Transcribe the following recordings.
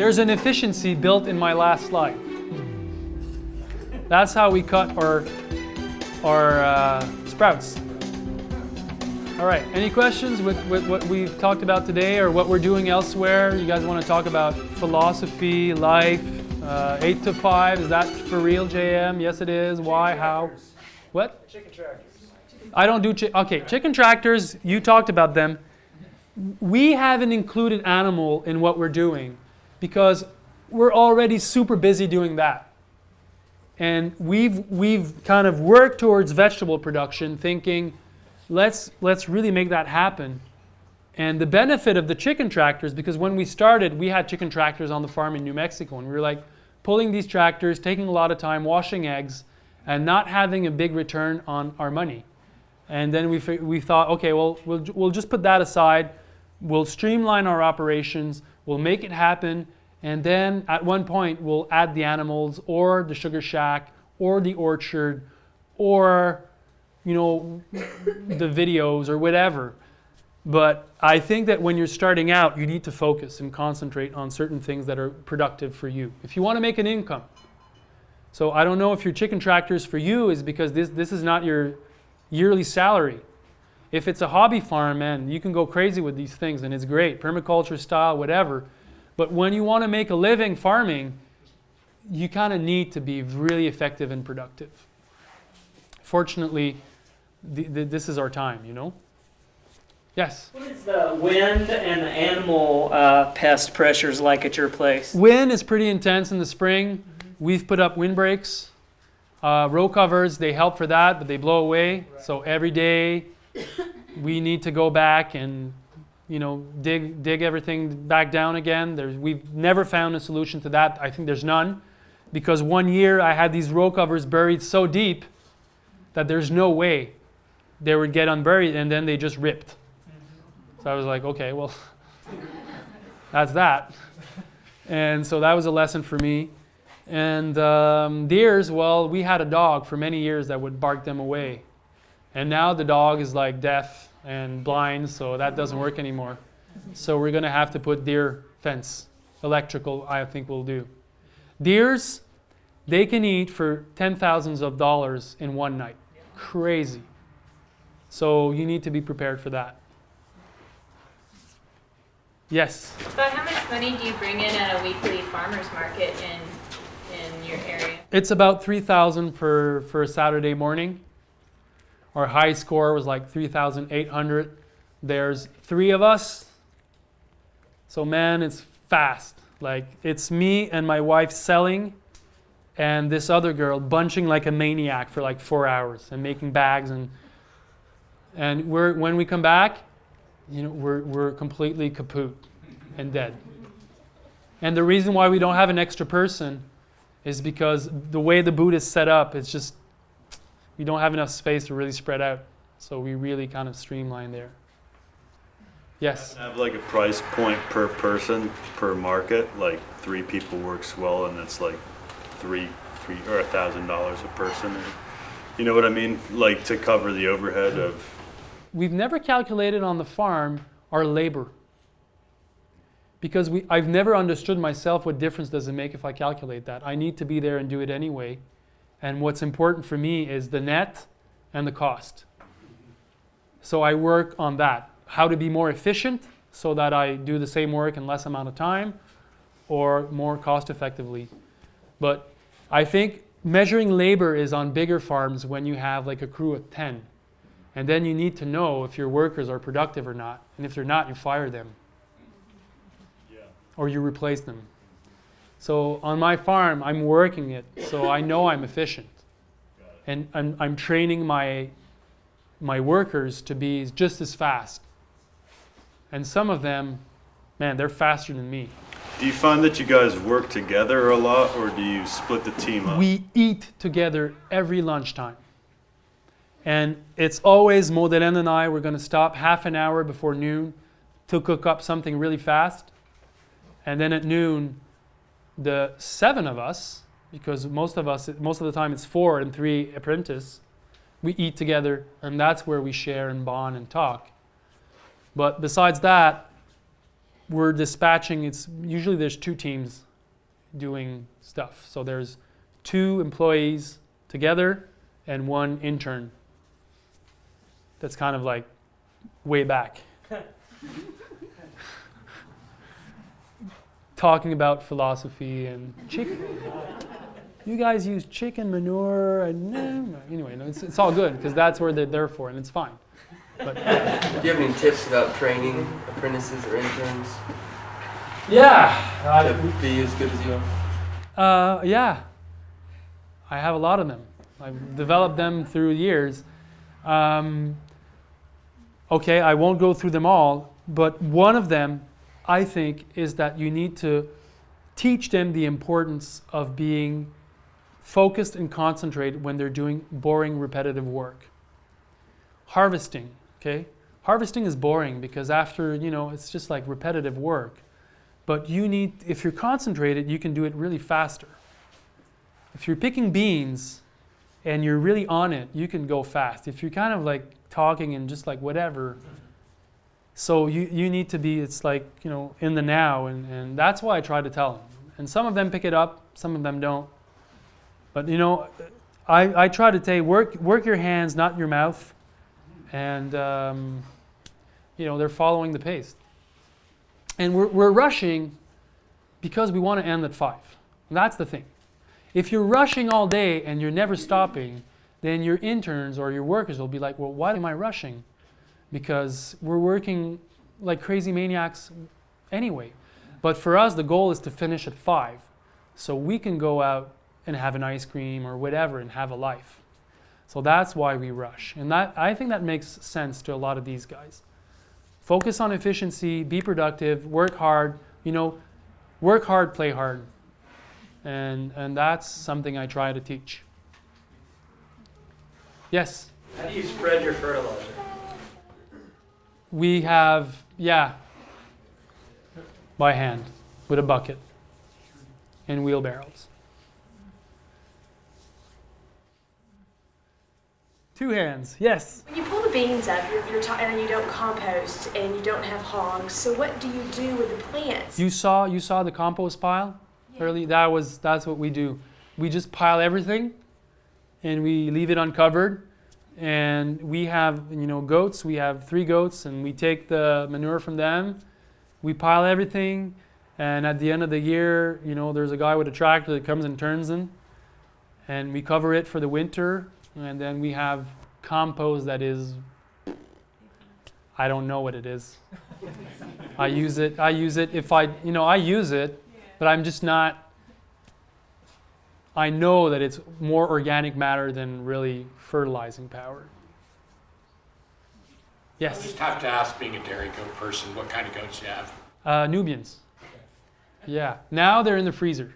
There's an efficiency built in my last slide. That's how we cut our sprouts. All right, any questions with what we've talked about today or what we're doing elsewhere? You guys want to talk about philosophy, life, 8 to 5, is that for real, JM? Yes, it is. Why? How? What? Chicken tractors. I don't do chicken tractors, you talked about them. We haven't included animal in what we're doing because we're already super busy doing that. And we've kind of worked towards vegetable production thinking, let's really make that happen. And the benefit of the chicken tractors, because when we started, we had chicken tractors on the farm in New Mexico, and we were like pulling these tractors, taking a lot of time, washing eggs, and not having a big return on our money. And then we thought, okay, well, we'll just put that aside. We'll streamline our operations. We'll make it happen. And then at one point, we'll add the animals or the sugar shack or the orchard or, you know, the videos or whatever. But I think that when you're starting out, you need to focus and concentrate on certain things that are productive for you. If you want to make an income. So I don't know if your chicken tractors for you is because this is not your yearly salary. If it's a hobby farm, man, you can go crazy with these things and it's great, permaculture style, whatever. But when you want to make a living farming, you kind of need to be really effective and productive. Fortunately, this is our time, you know? Yes? What is the wind and the animal pest pressures like at your place? Wind is pretty intense in the spring. We've put up windbreaks. Row covers, they help for that, but they blow away. Right. So every day we need to go back and, you know, dig everything back down again. We've never found a solution to that. I think there's none. Because one year I had these row covers buried so deep that there's no way they would get unburied, and then they just ripped. So I was like, okay, well, that's that. And so that was a lesson for me. And deers, well, we had a dog for many years that would bark them away. And now the dog is like deaf and blind, so that doesn't work anymore. So we're going to have to put deer fence. Electrical, I think, will do. Deers, they can eat for $10,000s in one night. Crazy. So you need to be prepared for that. Yes? About how much money do you bring in at a weekly farmer's market in your area? It's about $3,000 for a Saturday morning. Our high score was like 3,800. There's 3 of us. So man, it's fast. Like it's me and my wife selling and this other girl bunching like a maniac for like 4 hours and making bags, and when we come back, you know, we're completely kaput and dead. And the reason why we don't have an extra person is because the way the boot is set up, it's just, we don't have enough space to really spread out. So we really kind of streamline there. Yes? Have like a price point per person per market, like 3 people works well, and it's like $3 or $1,000 a person. You know what I mean? Like to cover the overhead of. We've never calculated on the farm our labor. Because I've never understood myself what difference does it make if I calculate that. I need to be there and do it anyway. And what's important for me is the net and the cost. So I work on that. How to be more efficient so that I do the same work in less amount of time or more cost effectively. But I think measuring labor is on bigger farms when you have like a crew of 10. And then you need to know if your workers are productive or not. And if they're not, you fire them. Or you replace them. So on my farm, I'm working it, so I know I'm efficient. And I'm training my workers to be just as fast. And some of them, man, they're faster than me. Do you find that you guys work together a lot, or do you split the team up? We eat together every lunchtime. And it's always Modelen and I, we're going to stop half an hour before noon to cook up something really fast. And then at noon, the 7 of us, because most of the time it's 4 and 3 apprentices, we eat together, and that's where we share and bond and talk. But besides that, we're dispatching. It's usually there's 2 teams doing stuff. So there's 2 employees together and 1 intern. That's kind of like way back. Talking about philosophy and chicken. You guys use chicken manure and anyway, no, it's all good because that's where they're there for, and it's fine. But Do you have any tips about training apprentices or interns yeah, to be as good as you are? yeah, I have a lot of them. I've developed them through years. Okay, I won't go through them all, but one of them, I think, is that you need to teach them the importance of being focused and concentrated when they're doing boring, repetitive work. Harvesting, okay? Harvesting is boring because after, it's just like repetitive work. But if you're concentrated, you can do it really faster. If you're picking beans and you're really on it, you can go fast. If you're kind of like talking and just like whatever, so you need to be, it's like, in the now, and that's why I try to tell them. And some of them pick it up, some of them don't. But I try to say work your hands, not your mouth, and they're following the pace. And we're rushing because we want to end at 5. And that's the thing. If you're rushing all day and you're never stopping, then your interns or your workers will be like, well, why am I rushing? Because we're working like crazy maniacs anyway. But for us, the goal is to finish at 5. So we can go out and have an ice cream or whatever and have a life. So that's why we rush. And I think that makes sense to a lot of these guys. Focus on efficiency, be productive, work hard, work hard, play hard. And that's something I try to teach. Yes? How do you spread your fertilizer? We have, by hand, with a bucket and wheelbarrows. 2 hands, yes. When you pull the beans up, and you don't compost and you don't have hogs, so what do you do with the plants? You saw the compost pile early? That's what we do. We just pile everything and we leave it uncovered. And we have, goats. We have 3 goats, and we take the manure from them. We pile everything, and at the end of the year, there's a guy with a tractor that comes and turns them, and we cover it for the winter. And then we have compost that is, I don't know what it is. I use it if I use it, but I'm just not. I know that it's more organic matter than really fertilizing power. Yes? I just have to ask, being a dairy goat person, what kind of goats you have? Nubians. Yeah. Now they're in the freezer.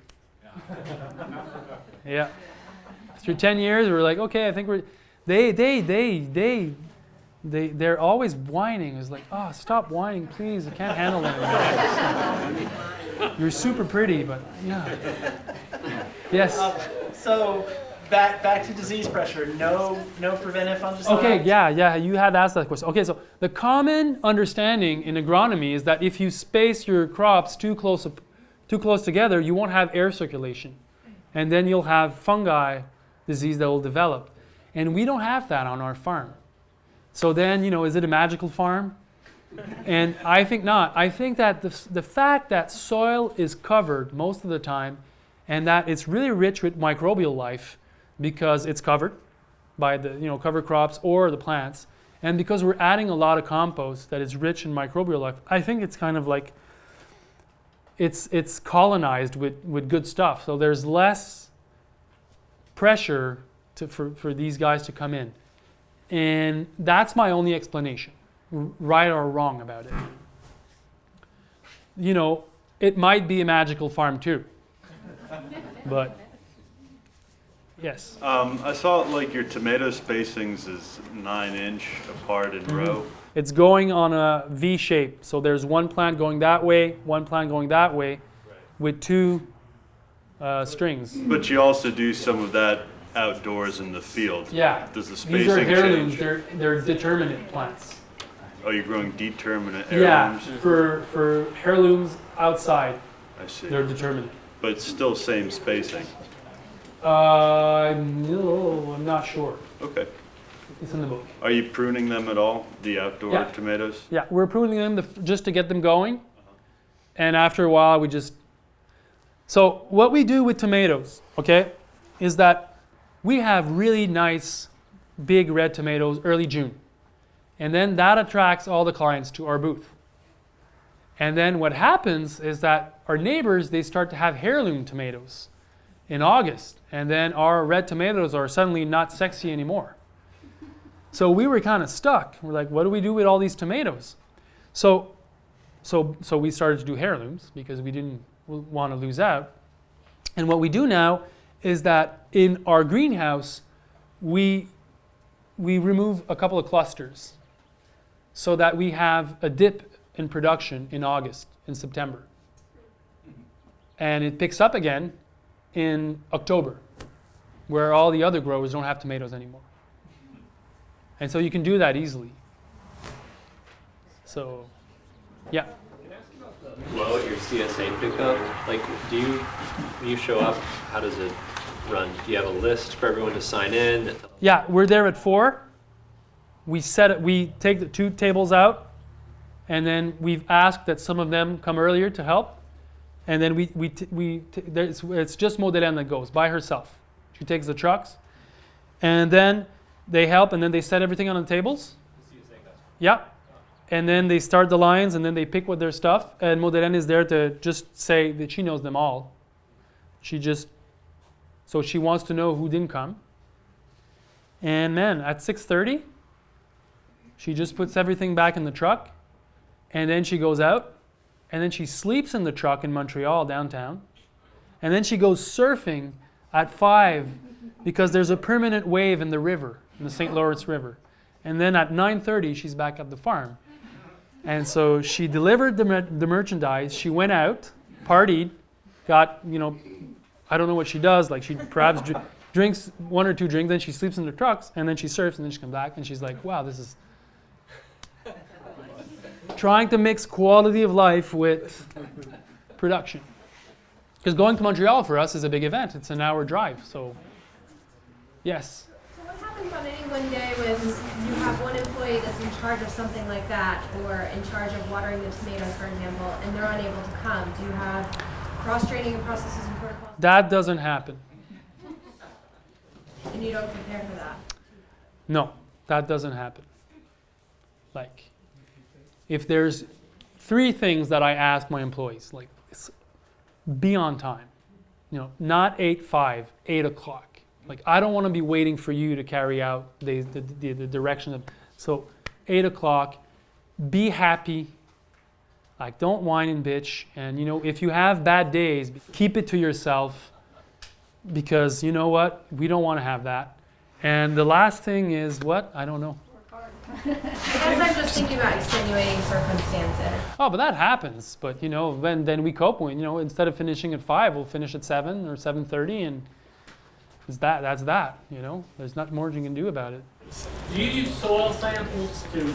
Yeah. After 10 years, we're like, okay, I think they're always whining. It's like, oh, stop whining, please. I can't handle it anymore. You're super pretty, but yeah. Yes. So back to disease pressure. No preventive fungicides. Okay. Yeah. You had asked that question. Okay. So the common understanding in agronomy is that if you space your crops too close together, you won't have air circulation, and then you'll have fungi disease that will develop, and we don't have that on our farm. So then, is it a magical farm? And I think not. I think that the fact that soil is covered most of the time, and that it's really rich with microbial life because it's covered by the cover crops or the plants, and because we're adding a lot of compost that is rich in microbial life, I think it's kind of like it's colonized with good stuff. So there's less pressure for these guys to come in. And that's my only explanation, right or wrong about it. It might be a magical farm too. But yes. I saw like your tomato spacings is 9-inch apart in row. It's going on a V shape. So there's one plant going that way, one plant going that way, with 2 strings. But you also do some of that outdoors in the field. Yeah. Does the spacing These are heirlooms. change? They're determinate plants. Oh, you're growing determinate Yeah, heirlooms? for heirlooms outside, I see. they're determinate. But it's still same spacing. No, I'm not sure. Okay. It's in the book. Are you pruning them at all, the outdoor Yeah. tomatoes? Yeah, we're pruning them just to get them going. And after a while, we just... So what we do with tomatoes, okay, is that we have really nice, big red tomatoes early June. And then that attracts all the clients to our booth. And then what happens is that our neighbors, they start to have heirloom tomatoes in August. And then our red tomatoes are suddenly not sexy anymore. So we were kind of stuck. We're like, what do we do with all these tomatoes? So we started to do heirlooms because we didn't want to lose out. And what we do now is that in our greenhouse, we remove a couple of clusters so that we have a dip in production in August, in September. And it picks up again in October, where all the other growers don't have tomatoes anymore. And so you can do that easily. So, yeah. Flow at your CSA Pickup, like, when you show up, how does it run? Do you have a list for everyone to sign in? Yeah, we're there at 4. We take the 2 tables out, and then we've asked that some of them come earlier to help. And then it's just Modèle that goes by herself. She takes the trucks, and then they help, and then they set everything on the tables. Yeah. And then they start the lines, and then they pick with their stuff. And Modèle is there to just say that she knows them all. So she wants to know who didn't come. And man, at 6:30, she just puts everything back in the truck, and then she goes out, and then she sleeps in the truck in Montreal downtown, and then she goes surfing at 5 because there's a permanent wave in the river, in the St. Lawrence River. And then at 9:30, she's back at the farm. And so she delivered the merchandise. She went out, partied, got, I don't know what she does. Like she perhaps drinks 1 or 2 drinks, then she sleeps in the trucks, and then she surfs, and then she comes back, and she's like, wow, this is... Trying to mix quality of life with production. Because going to Montreal for us is a big event. It's an hour drive, so yes. So what happens on any one day when you have one employee that's in charge of something like that, or in charge of watering the tomatoes, for example, and they're unable to come? Do you have cross-training and processes and protocols? That doesn't happen. And you don't prepare for that? No, that doesn't happen. Like, if there's 3 things that I ask my employees, like, be on time. Not 8:05, 8 o'clock. Like, I don't want to be waiting for you to carry out the direction of. So, 8 o'clock, be happy. Like, don't whine and bitch. And, if you have bad days, keep it to yourself. Because, you know what? We don't want to have that. And the last thing is what? I don't know. I guess I'm just thinking about extenuating circumstances. Oh, but that happens. But, then we cope with, instead of finishing at 5, we'll finish at 7 or 7:30, and that's that, There's not more you can do about it. Do you use soil samples to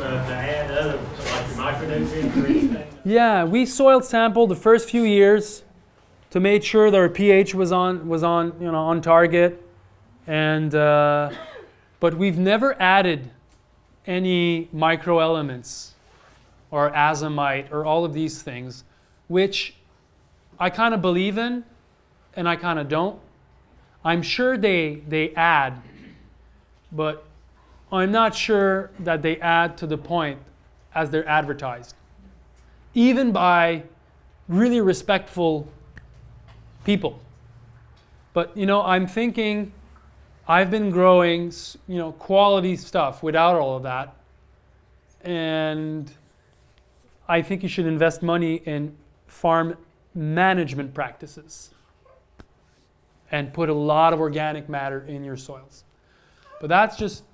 add other, like your micronutrients or anything? Yeah, we soil sampled the first few years to make sure that our pH was on target, and but we've never added any microelements or azomite or all of these things, which I kind of believe in and I kind of don't. I'm sure they add, but I'm not sure that they add to the point as they're advertised, even by really respectful people. But I'm thinking I've been growing quality stuff without all of that, and I think you should invest money in farm management practices and put a lot of organic matter in your soils. But that's just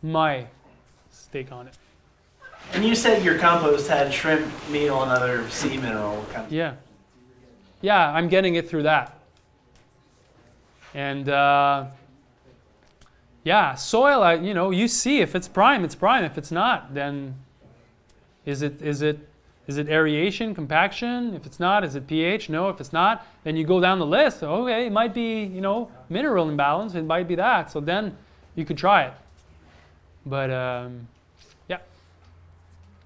my take on it. And you said your compost had shrimp, meal, and other sea mineral kind of. Yeah, I'm getting it through that. And soil, you see if it's prime, it's prime. If it's not, then Is it aeration, compaction? If it's not, is it pH? No. If it's not, then you go down the list. Okay, it might be, mineral imbalance. It might be that. So then you could try it. But yeah.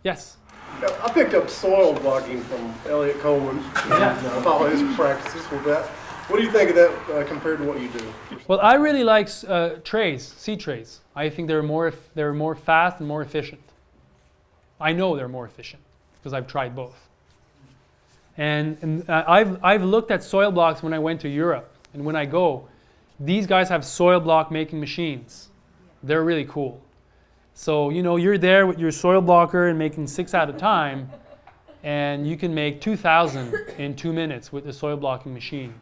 Yes. I picked up soil blocking from Elliot Coleman. Yeah. I follow his practices with that. What do you think of that compared to what you do? Well, I really like trays, seed trays. I think they're more fast and more efficient. I know they're more efficient because I've tried both. And I've looked at soil blocks when I went to Europe, and when I go, these guys have soil block making machines. They're really cool. So you're there with your soil blocker and making 6 at a time, and you can make 2,000 in 2 minutes with the soil blocking machine.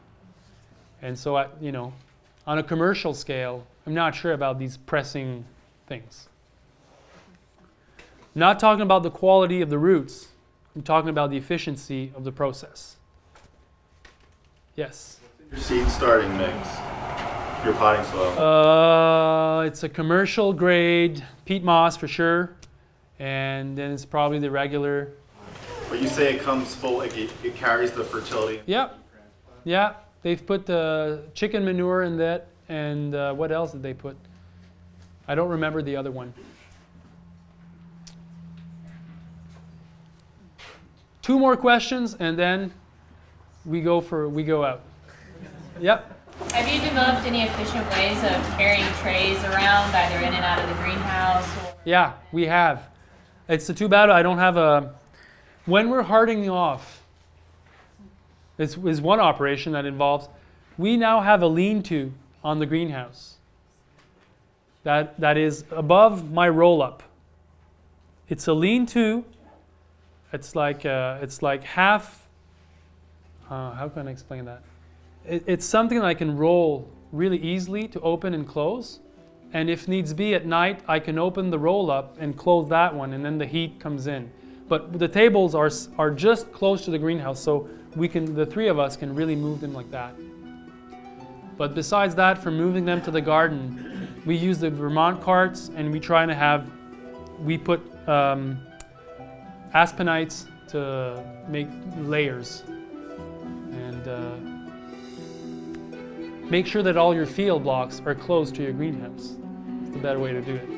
And so on a commercial scale, I'm not sure about these pressing things. I'm not talking about the quality of the roots. I'm talking about the efficiency of the process. Yes? Your seed starting mix, your potting soil. It's a commercial grade peat moss for sure, and then it's probably the regular. But you say it comes full, like it carries the fertility. Yep. Yeah. They've put the chicken manure in that, and what else did they put? I don't remember the other one. 2 more questions, and then we go out. Yep. Have you developed any efficient ways of carrying trays around, either in and out of the greenhouse? Yeah, we have. It's too bad I don't have a. When we're hardening off, this is one operation that involves. We now have a lean-to on the greenhouse. That is above my roll-up. It's a lean-to. It's like half. How can I explain that? It's something that I can roll really easily to open and close. And if needs be at night, I can open the roll-up and close that one, and then the heat comes in. But the tables are just close to the greenhouse, so the 3 of us can really move them like that. But besides that, for moving them to the garden, we use the Vermont carts, and we put aspenites to make layers. And make sure that all your field blocks are close to your greenhouse. It's the better way to do it.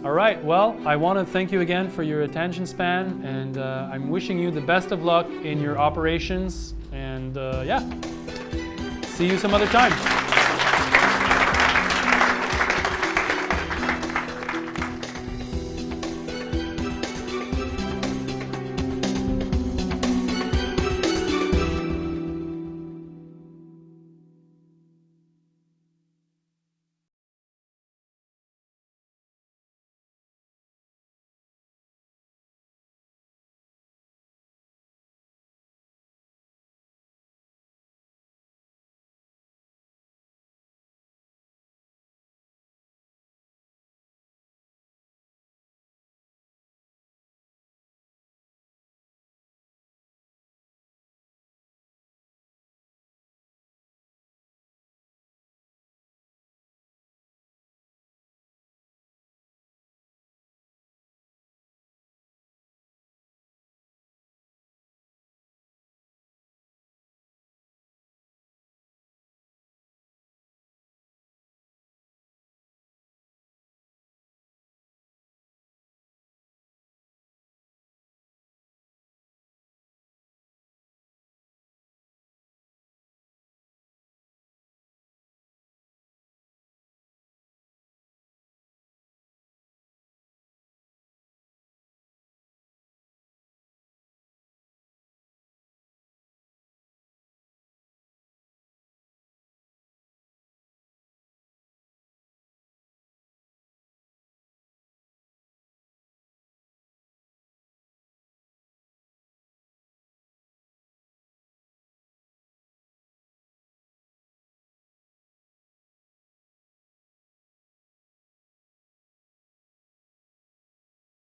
All right, well, I want to thank you again for your attention span, and I'm wishing you the best of luck in your operations, and yeah, see you some other time.